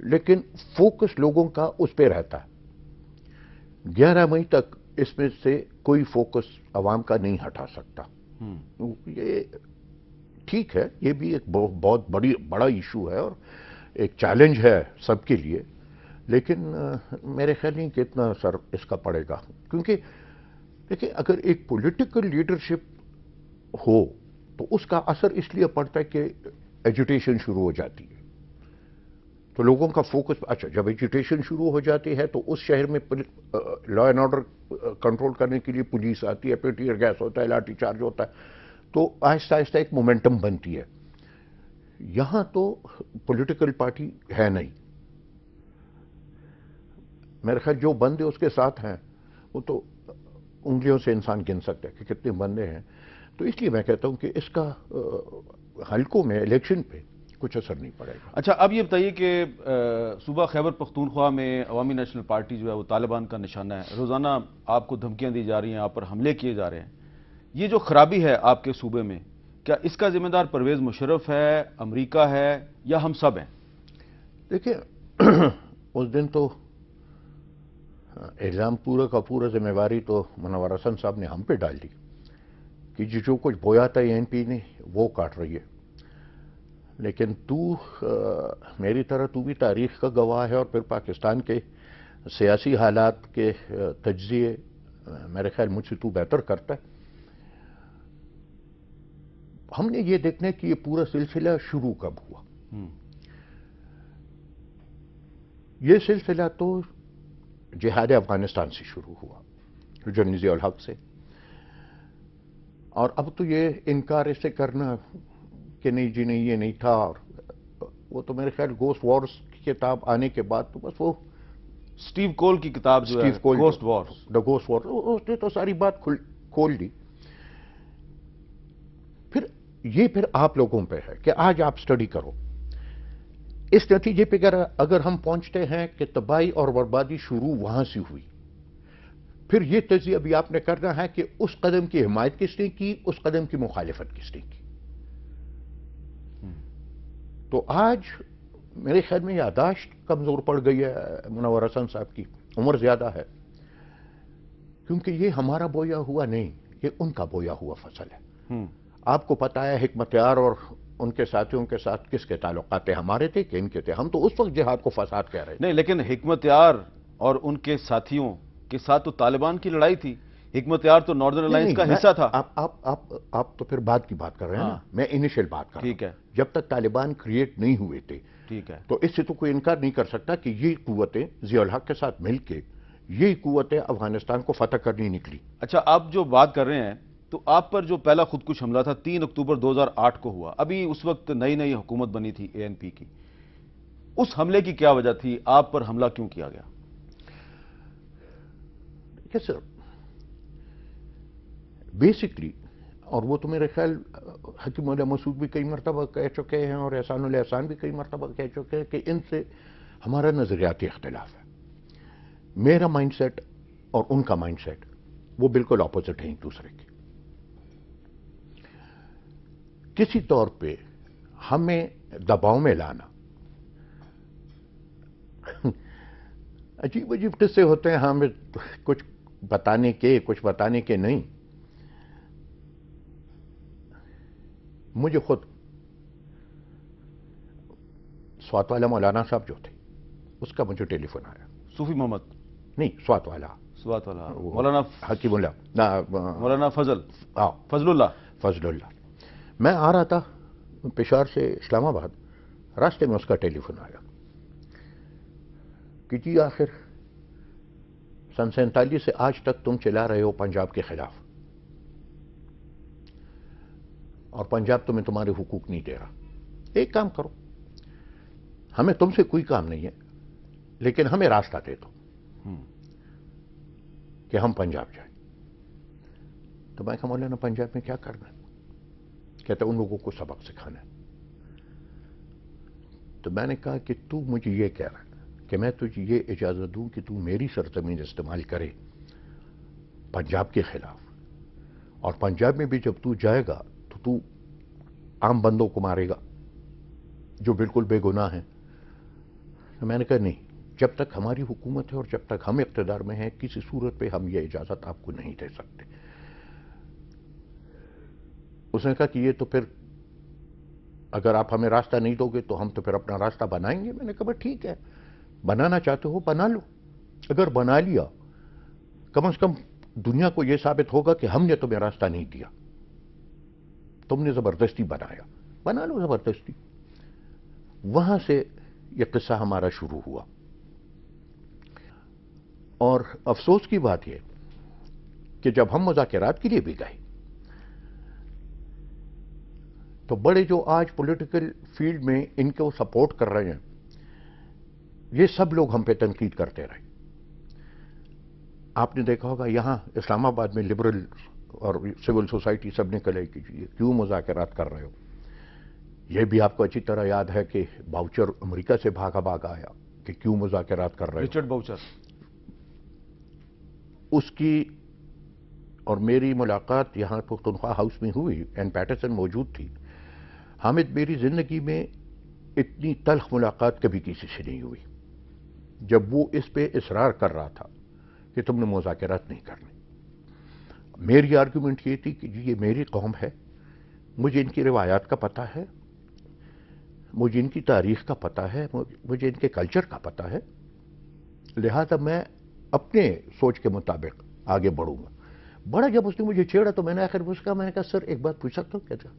لیکن فوکس لوگوں کا اس پہ رہتا ہے. 11 مئی تک اس میں سے کوئی فوکس عوام کا نہیں ہٹا سکتا. یہ ٹھیک ہے، یہ بھی ایک بہت بڑا ایشو ہے اور ایک چیلنج ہے سب کے لیے، لیکن میرے خیال نہیں کہ اتنا اثر اس کا پڑے گا. کیونکہ دیکھیں، اگر ایک پولیٹیکل لیڈرشپ ہو تو اس کا اثر اس لیے پڑتا ہے کہ ایجوٹیشن شروع ہو جاتی ہے، تو لوگوں کا فوکس. اچھا، جب ایجوٹیشن شروع ہو جاتی ہے تو اس شہر میں لا اینڈ آرڈر کنٹرول کرنے کے لیے پولیس آتی ہے، پھر ٹیئر گیس ہوتا ہے، لاٹھی چارج ہوتا ہے، تو آہستہ آہستہ ایک مومنٹم بنتی ہے. یہاں تو پولیٹیکل پارٹی ہے نہیں. میرے خیال جو بندے اس کے ساتھ ہیں وہ تو انگلیوں سے انسان گن سکتا ہے کہ کتنے بندے ہیں. تو اس لیے میں کہتا ہوں کہ اس کا حلقوں میں الیکشن پہ کچھ اثر نہیں پڑے گا. اچھا، اب یہ بتائیے کہ صوبہ خیبر پختونخوا میں عوامی نیشنل پارٹی جو ہے وہ طالبان کا نشانہ ہے. روزانہ آپ کو دھمکیاں دی جا رہی ہیں، آپ پر حملے کیے جا رہے ہیں. یہ جو خرابی ہے آپ کے صوبے میں، کیا اس کا ذمہ دار پرویز مشرف ہے، امریکہ ہے، یا ہم سب ہیں؟ دیکھیں، اس دن تو الزام پورا کا پورا ذمہ داری تو منور حسن صاحب نے ہم پہ ڈال دی کہ جو کچھ بویا تھا این پی نے وہ کاٹ رہی ہے. لیکن میری طرح تو بھی تاریخ کا گواہ ہے، اور پھر پاکستان کے سیاسی حالات کے تجزیے میرے خیال مجھ سے تو بہتر کرتا ہے. ہم نے یہ دیکھنا ہے کہ یہ پورا سلسلہ شروع کب ہوا. یہ سلسلہ تو جہاد افغانستان سے شروع ہوا، جنرل ضیاء الحق سے. اور اب تو یہ انکار اس سے کرنا کہ نہیں جی نہیں یہ نہیں تھا، اور وہ تو میرے خیال گوسٹ وارز کی کتاب آنے کے بعد تو بس وہ سٹیو کول کی کتاب جو ہے گوسٹ وارز، دا گوسٹ وارز، اس نے تو ساری بات کھول دی. پھر آپ لوگوں پہ ہے کہ آج آپ سٹڈی کرو. اس نتیجے پہ اگر ہم پہنچتے ہیں کہ تباہی اور بربادی شروع وہاں سے ہوئی، پھر یہ تجزیہ بھی آپ نے کرنا ہے کہ اس قدم کی حمایت کس نے کی، اس قدم کی مخالفت کس نے کی. تو آج میرے خیال میں یادداشت کمزور پڑ گئی ہے منور حسن صاحب کی، عمر زیادہ ہے، کیونکہ یہ ہمارا بویا ہوا نہیں، یہ ان کا بویا ہوا فصل ہے. آپ کو پتا ہے حکمت یار اور ان کے ساتھیوں کے ساتھ کس کے تعلقات ہمارے تھے کہ ان کے تھے. ہم تو اس وقت جہاد کو فساد کہہ رہے تھے. نہیں، لیکن حکمت یار اور ان کے ساتھیوں کے ساتھ تو طالبان کی لڑائی تھی. حکمت یار تو ناردرن الائنس کا حصہ تھا. آپ تو پھر بعد کی بات کر رہے ہیں نا، میں انیشل بات کر رہا ہوں. ٹھیک ہے. جب تک طالبان کریٹ نہیں ہوئے تھے، ٹھیک ہے، تو اس سے تو کوئی انکار نہیں کر سکتا کہ یہ قوتیں ضیاء الحق کے ساتھ مل کے یہی قوتیں افغانستان کو فتح کرنی نکلی. اچھا، آپ جو بات کر رہے ہیں تو آپ پر جو پہلا خودکش حملہ تھا 3 اکتوبر 2008 کو ہوا. ابھی اس وقت نئی حکومت بنی تھی اے این پی کی. اس حملے کی کیا وجہ تھی؟ آپ پر حملہ کیوں کیا گیا؟ یس سر، بیسکلی، اور وہ تو میرے خیال حکیم اللہ مسعود بھی کئی مرتبہ کہہ چکے ہیں اور احسان اللہ احسان بھی کئی مرتبہ کہہ چکے ہیں کہ ان سے ہمارا نظریاتی اختلاف ہے. میرا مائنڈ سیٹ اور ان کا مائنڈ سیٹ وہ بالکل اپوزٹ ہیں ایک دوسرے کے. کسی طور پہ ہمیں دباؤ میں لانا، عجیب عجیب قصے ہوتے ہیں ہمیں کچھ بتانے کے نہیں. مجھے خود سوات والا مولانا صاحب جو تھے اس کا مجھے ٹیلی فون آیا. صوفی محمد نہیں، سوات والا مولانا حکیم اللہ، مولانا فضل اللہ. میں آ رہا تھا پشاور سے اسلام آباد، راستے میں اس کا ٹیلی فون آیا کہ جی آخر سن 47 سے آج تک تم چلا رہے ہو پنجاب کے خلاف، اور پنجاب تمہیں تمہارے حقوق نہیں دے رہا. ایک کام کرو، ہمیں تم سے کوئی کام نہیں ہے، لیکن ہمیں راستہ دے دو کہ ہم پنجاب جائیں. تو میں کہا مولانا پنجاب میں کیا کرنا ہے؟ کہتا ان لوگوں کو سبق سکھانا ہے. تو میں نے کہا کہ تو مجھے یہ کہہ رہا ہے کہ میں تجھے یہ اجازت دوں کہ تو میری سرزمین استعمال کرے پنجاب کے خلاف، اور پنجاب میں بھی جب تو جائے گا تو عام بندوں کو مارے گا جو بالکل بے گناہ ہیں. میں نے کہا نہیں، جب تک ہماری حکومت ہے اور جب تک ہم اقتدار میں ہیں کسی صورت پہ ہم یہ اجازت آپ کو نہیں دے سکتے۔ اس نے کہا کہ یہ تو پھر اگر آپ ہمیں راستہ نہیں دو گے تو ہم تو پھر اپنا راستہ بنائیں گے۔ میں نے کہا ٹھیک ہے، بنانا چاہتے ہو بنا لو، اگر بنا لیا کم از کم دنیا کو یہ ثابت ہوگا کہ ہم نے تمہیں راستہ نہیں دیا، تم نے زبردستی بنایا، بنا لو زبردستی۔ وہاں سے یہ قصہ ہمارا شروع ہوا، اور افسوس کی بات یہ کہ جب ہم مذاکرات کے لیے بھی گئے تو بڑے جو آج پولیٹیکل فیلڈ میں ان کو سپورٹ کر رہے ہیں، یہ سب لوگ ہم پہ تنقید کرتے رہے۔ آپ نے دیکھا ہوگا یہاں اسلام آباد میں لبرل اور سول سوسائٹی سب نکلے کہ یہ کیوں مذاکرات کر رہے ہو۔ یہ بھی آپ کو اچھی طرح یاد ہے کہ باؤچر امریکہ سے بھاگا آیا کہ کیوں مذاکرات کر رہے ہو۔ رچرڈ باؤچر، اس کی اور میری ملاقات یہاں پختونخوا ہاؤس میں ہوئی، این پیٹرسن موجود تھی۔ حامد، میری زندگی میں اتنی تلخ ملاقات کبھی کسی سے نہیں ہوئی جب وہ اس پہ اصرار کر رہا تھا کہ تم نے مذاکرات نہیں کرنے۔ میری آرگومنٹ یہ تھی کہ جی یہ میری قوم ہے، مجھے ان کی روایات کا پتہ ہے، مجھے ان کی تاریخ کا پتہ ہے، مجھے ان کے کلچر کا پتہ ہے، لہذا میں اپنے سوچ کے مطابق آگے بڑھوں گا۔ بڑا جب اس نے مجھے چھیڑا تو میں نے آخر اس کا میں نے کہا سر ایک بات پوچھ سکتا ہوں کیا؟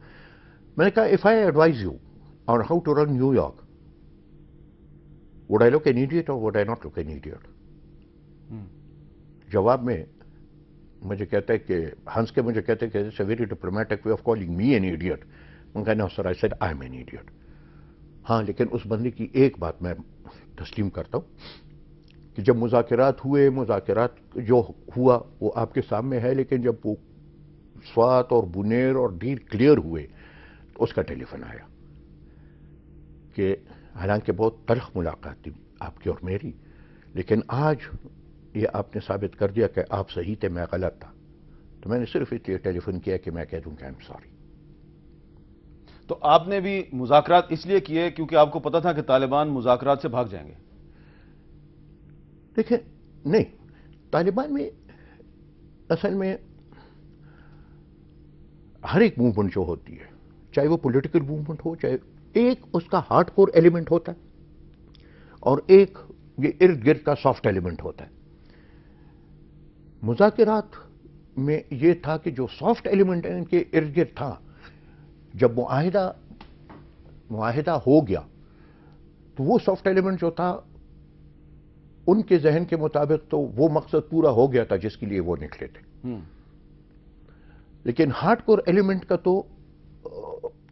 میں نے کہا if I advise you on how to run New York would I look an idiot اور would I not look an idiot? جواب میں مجھے کہتا ہے کہ ہنس کے مجھے کہتے ہیں کہ it's a very diplomatic way of calling me an idiot. میں کہا no sir I said I am an idiot. ہاں لیکن اس بندے کی ایک بات میں تسلیم کرتا ہوں کہ جب مذاکرات ہوئے، مذاکرات جو ہوا وہ آپ کے سامنے ہے، لیکن جب وہ سوات اور بنیر اور ڈیر کلیئر ہوئے تو اس کا ٹیلی فون آیا کہ حالانکہ بہت تلخ ملاقات تھی آپ کی اور میری، لیکن آج یہ آپ نے ثابت کر دیا کہ آپ صحیح تھے، میں غلط تھا۔ تو میں نے صرف اس لیے ٹیلی فون کیا کہ میں کہہ دوں کہ آئی ایم سوری۔ تو آپ نے بھی مذاکرات اس لیے کیے کیونکہ آپ کو پتا تھا کہ طالبان مذاکرات سے بھاگ جائیں گے؟ دیکھیں نہیں، طالبان میں اصل میں ہر ایک موومنٹ جو ہوتی ہے، چاہے وہ پولیٹیکل موومنٹ ہو، چاہے ایک اس کا ہارڈ کور ایلیمنٹ ہوتا ہے اور ایک یہ ارد گرد کا سافٹ ایلیمنٹ ہوتا ہے۔ مذاکرات میں یہ تھا کہ جو سافٹ ایلیمنٹ ان کے ارد گرد تھا، جب معاہدہ ہو گیا تو وہ سافٹ ایلیمنٹ جو تھا ان کے ذہن کے مطابق تو وہ مقصد پورا ہو گیا تھا جس کے لیے وہ نکلے تھے، لیکن ہارڈ کور ایلیمنٹ کا تو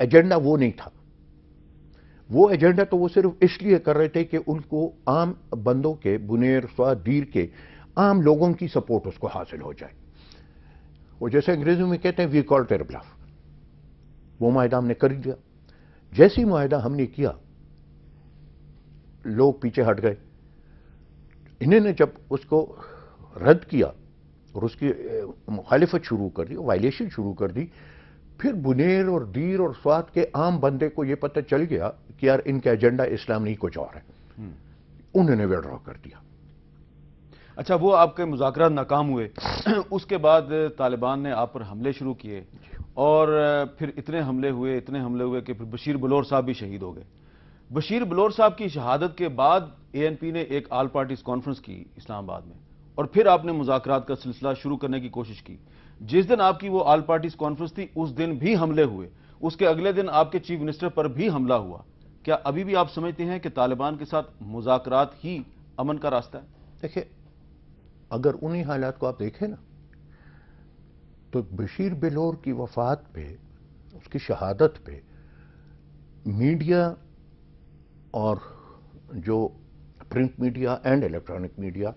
ایجنڈا وہ نہیں تھا۔ وہ ایجنڈا تو وہ صرف اس لیے کر رہے تھے کہ ان کو عام بندوں کے، بنیر سوات دیر کے عام لوگوں کی سپورٹ اس کو حاصل ہو جائے۔ وہ جیسے انگریزی میں کہتے ہیں وی کال ٹیر بلف، وہ معاہدہ ہم نے کر دیا۔ جیسی معاہدہ ہم نے کیا لوگ پیچھے ہٹ گئے۔ انہوں نے جب اس کو رد کیا اور اس کی مخالفت شروع کر دی، وائلیشن شروع کر دی، پھر بنیر اور دیر اور سوات کے عام بندے کو یہ پتہ چل گیا کہ یار ان کا ایجنڈا اسلام نہیں کچھ اور ہے، انہوں نے ویڈرا کر دیا۔ اچھا، وہ آپ کے مذاکرات ناکام ہوئے، اس کے بعد طالبان نے آپ پر حملے شروع کیے اور پھر اتنے حملے ہوئے کہ پھر بشیر بلور صاحب بھی شہید ہو گئے۔ بشیر بلور صاحب کی شہادت کے بعد اے این پی نے ایک آل پارٹیز کانفرنس کی اسلام آباد میں، اور پھر آپ نے مذاکرات کا سلسلہ شروع کرنے کی کوشش کی۔ جس دن آپ کی وہ آل پارٹیز کانفرنس تھی اس دن بھی حملے ہوئے، اس کے اگلے دن آپ کے چیف منسٹر پر بھی حملہ ہوا۔ کیا ابھی بھی آپ سمجھتے ہیں کہ طالبان کے ساتھ مذاکرات ہی امن کا راستہ ہے؟ دیکھیں اگر انہی حالات کو آپ دیکھیں نا تو بشیر بلور کی وفات پہ، اس کی شہادت پہ میڈیا اور جو print media and electronic media,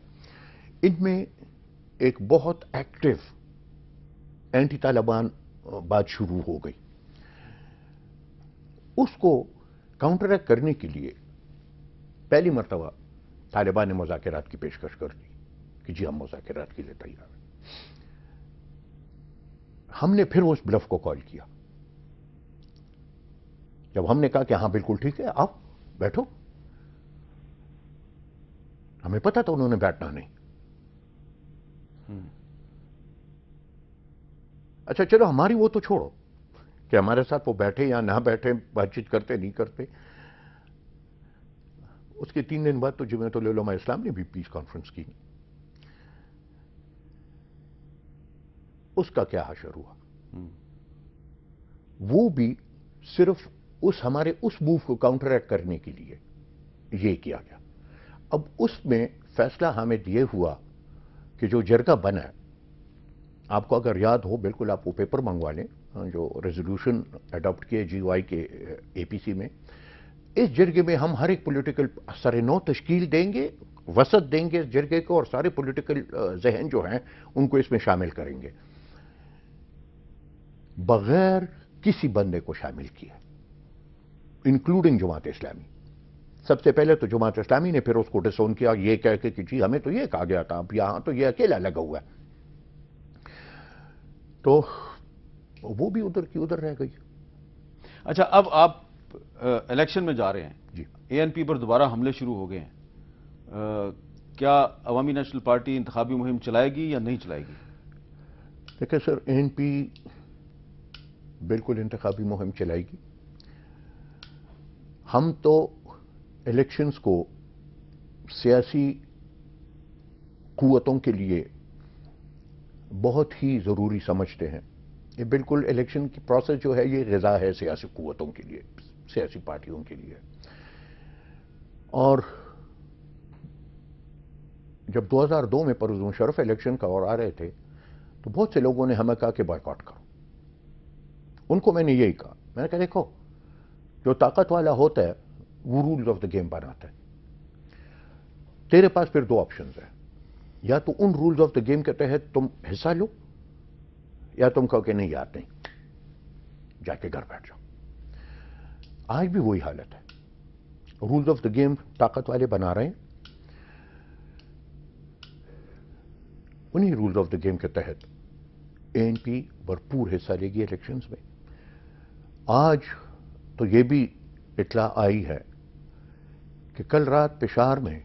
ان میں ایک بہت ایکٹیو اینٹی طالبان بات شروع ہو گئی۔ اس کو کاؤنٹر ایکٹ کرنے کے لیے پہلی مرتبہ طالبان نے مذاکرات کی پیشکش کر دی کہ جی ہم مذاکرات کے لیے تیار ہیں۔ ہم نے پھر اس بلف کو کال کیا، جب ہم نے کہا کہ ہاں بالکل ٹھیک ہے، آپ بیٹھو، ہمیں پتا تھا انہوں نے بیٹھنا نہیں. اچھا چلو ہماری وہ تو چھوڑو کہ ہمارے ساتھ وہ بیٹھے یا نہ بیٹھے, بات چیت کرتے نہیں کرتے. اس کے 3 دن بعد تو جمعیت العلماء اسلام نے بھی پیس کانفرنس کی. اس کا کیا حشر ہوا؟ وہ بھی صرف ہمارے اس موو کو کاؤنٹر ایکٹ کرنے کے لیے یہ کیا گیا. اب اس میں فیصلہ حامد یہ ہوا کہ جو جرگہ بنا ہے, آپ کو اگر یاد ہو, بالکل آپ وہ پیپر منگوا لیں جو ریزولوشن اڈاپٹ کیے جی وائی کے اے پی سی میں, اس جرگے میں ہم ہر ایک پولیٹیکل سر نو تشکیل دیں گے, وسط دیں گے اس جرگے کو, اور سارے پولیٹیکل ذہن جو ہیں ان کو اس میں شامل کریں گے, بغیر کسی بندے کو شامل کیا, انکلوڈنگ جماعت اسلامی. سب سے پہلے تو جماعت اسلامی نے پھر اس کو ڈسون کیا, یہ کہہ کے کہ جی ہمیں تو یہ کہا گیا تھا, اب یہاں تو یہ اکیلا لگا ہوا ہے. تو وہ بھی ادھر کی ادھر رہ گئی. اچھا, اب آپ الیکشن میں جا رہے ہیں, جی, اے این پی پر دوبارہ حملے شروع ہو گئے ہیں, کیا عوامی نیشنل پارٹی انتخابی مہم چلائے گی یا نہیں چلائے گی؟ دیکھیں سر, اے این پی بالکل انتخابی مہم چلائے گی. ہم تو الیکشنز کو سیاسی قوتوں کے لیے بہت ہی ضروری سمجھتے ہیں. یہ بالکل الیکشن کی پروسیس جو ہے یہ غذا ہے سیاسی قوتوں کے لیے, سیاسی پارٹیوں کے لیے. اور جب 2002 میں پرویز مشرف الیکشن کا اور آ رہے تھے تو بہت سے لوگوں نے ہمیں کہا کہ بائیکاٹ کرو. ان کو میں نے یہی کہا, میں نے کہا دیکھو, جو طاقت والا ہوتا ہے وہ رولز آف دا گیم بناتا ہے. تیرے پاس پھر 2 آپشنز ہیں, یا تو ان رولز آف دا گیم کے تحت تم حصہ لو, یا تم کہو کہ نہیں یار نہیں, جا کے گھر بیٹھ جاؤ. آج بھی وہی حالت ہے. رولز آف دا گیم طاقت والے بنا رہے ہیں, انہی رولز آف دا گیم کے تحت اے این پی بھرپور حصہ لے گی الیکشنز میں. آج تو یہ بھی اطلاع آئی ہے کہ کل رات پشاور میں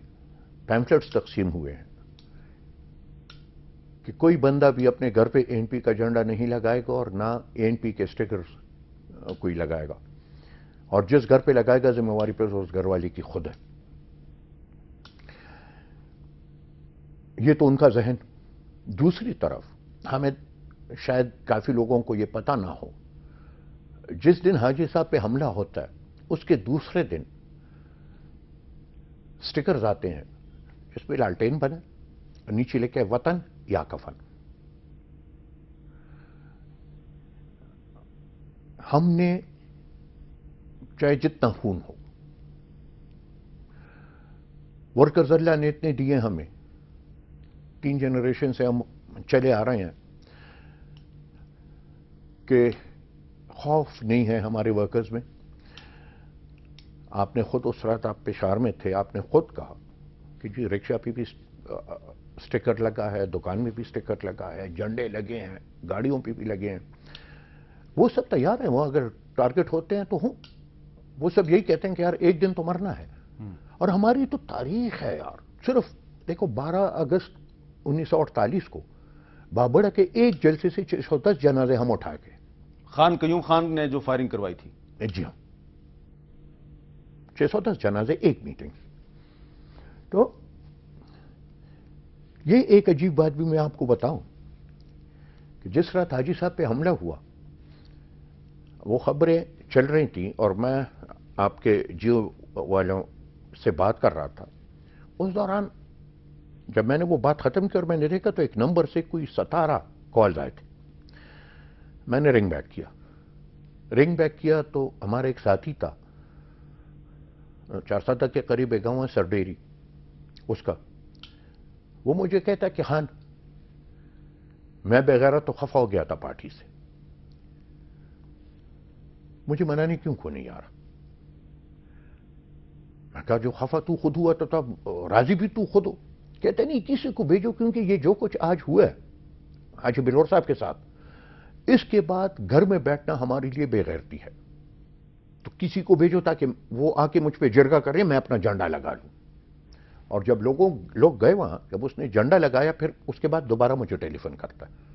پیمفلٹس تقسیم ہوئے ہیں کہ کوئی بندہ بھی اپنے گھر پہ اے این پی کا جھنڈا نہیں لگائے گا اور نہ اے این پی کے اسٹیکرز کوئی لگائے گا, اور جس گھر پہ لگائے گا ذمہ پہ اس گھر والی کی خود ہے. یہ تو ان کا ذہن. دوسری طرف ہمیں شاید کافی لوگوں کو یہ پتہ نہ ہو, جس دن حاجی صاحب پہ حملہ ہوتا ہے اس کے دوسرے دن سٹیکرز آتے ہیں, اس پہ لالٹین بنا, نیچے لکھے وطن یا کفن. ہم نے چاہے جتنا خون ہو, ورکرز اللہ نے اتنے دیے ہمیں, 3 جنریشن سے ہم چلے آ رہے ہیں کہ خوف نہیں ہے ہمارے ورکرز میں. آپ نے خود اس رات آپ پشاور میں تھے, آپ نے خود کہا کہ جی رکشہ پہ بھی سٹیکر لگا ہے, دکان میں بھی سٹیکر لگا ہے, جھنڈے لگے ہیں, گاڑیوں پہ بھی لگے ہیں. وہ سب تیار ہیں, وہ اگر ٹارگٹ ہوتے ہیں تو ہوں. وہ سب یہی کہتے ہیں کہ یار ایک دن تو مرنا ہے. اور ہماری تو تاریخ ہے یار. صرف دیکھو 12 اگست 1948 کو بابڑ کے ایک جلسے سے 610 جنازے ہم اٹھا کے. خان قیوم خان نے جو فائرنگ کروائی تھی, جی ہاں, 610 جنازے ایک میٹنگ. تو یہ ایک عجیب بات بھی میں آپ کو بتاؤں کہ جس رات حاجی صاحب پہ حملہ ہوا وہ خبریں چل رہی تھیں اور میں آپ کے جیو والوں سے بات کر رہا تھا. اس دوران جب میں نے وہ بات ختم کی اور میں نے دیکھا تو ایک نمبر سے کوئی 17 کالز آئے تھے. میں نے رنگ بیک کیا تو ہمارا ایک ساتھی تھا, 4 کے قریب ایک گاؤں ہے سرڈیری, اس کا. وہ مجھے کہتا کہ خان میں بغیرت تو خفا ہو گیا تھا پارٹی سے, مجھے منانے کیوں کو نہیں آ رہا. میں کہا جو خفا تو خود ہوا تو تب راضی بھی تو خود ہو. کہتے نہیں کسی کو بھیجو, کیونکہ یہ جو کچھ آج ہوا ہے حاجی بلور صاحب کے ساتھ, اس کے بعد گھر میں بیٹھنا ہمارے لیے بے غیرتی ہے. تو کسی کو بھیجو تاکہ وہ آ کے مجھ پہ جرگہ کرے, میں اپنا جھنڈا لگا لوں. اور جب لوگ گئے وہاں، جب اس نے جھنڈا لگایا، پھر اس کے بعد دوبارہ مجھے ٹیلی فون کرتا ہے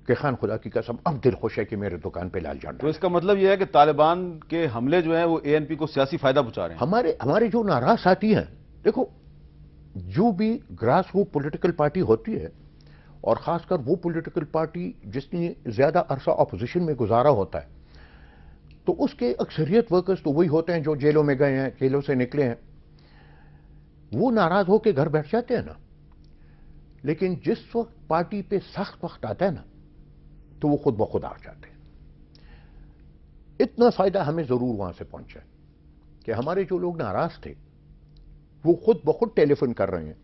کہ خان خدا کی قسم اب دل خوش ہے کہ میرے دکان پہ لال جھنڈا تو اس کا مطلب یہ ہے کہ طالبان کے حملے جو ہیں وہ اے این پی کو سیاسی فائدہ پہنچا رہے ہیں؟ ہمارے جو ناراض ساتھی ہیں، دیکھو جو بھی گراس روٹ پولیٹیکل پارٹی ہوتی ہے، اور خاص کر وہ پولیٹیکل پارٹی جس نے زیادہ عرصہ اپوزیشن میں گزارا ہوتا ہے، تو اس کے اکثریت ورکرز تو وہی ہوتے ہیں جو جیلوں میں گئے ہیں، جیلوں سے نکلے ہیں، وہ ناراض ہو کے گھر بیٹھ جاتے ہیں نا. لیکن جس وقت پارٹی پہ سخت وقت آتا ہے نا تو وہ خود بخود آ جاتے ہیں. اتنا فائدہ ہمیں ضرور وہاں سے پہنچا ہے کہ ہمارے جو لوگ ناراض تھے وہ خود بخود ٹیلی فون کر رہے ہیں.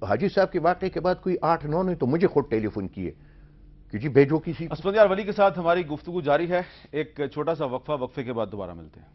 حاجی صاحب کے واقعے کے بعد کوئی 8-9 نے تو مجھے خود ٹیلی فون کیے کہ جی بھیجو کسی. اسفندیار ولی کے ساتھ ہماری گفتگو جاری ہے. ایک چھوٹا سا وقفہ، وقفے کے بعد دوبارہ ملتے ہیں.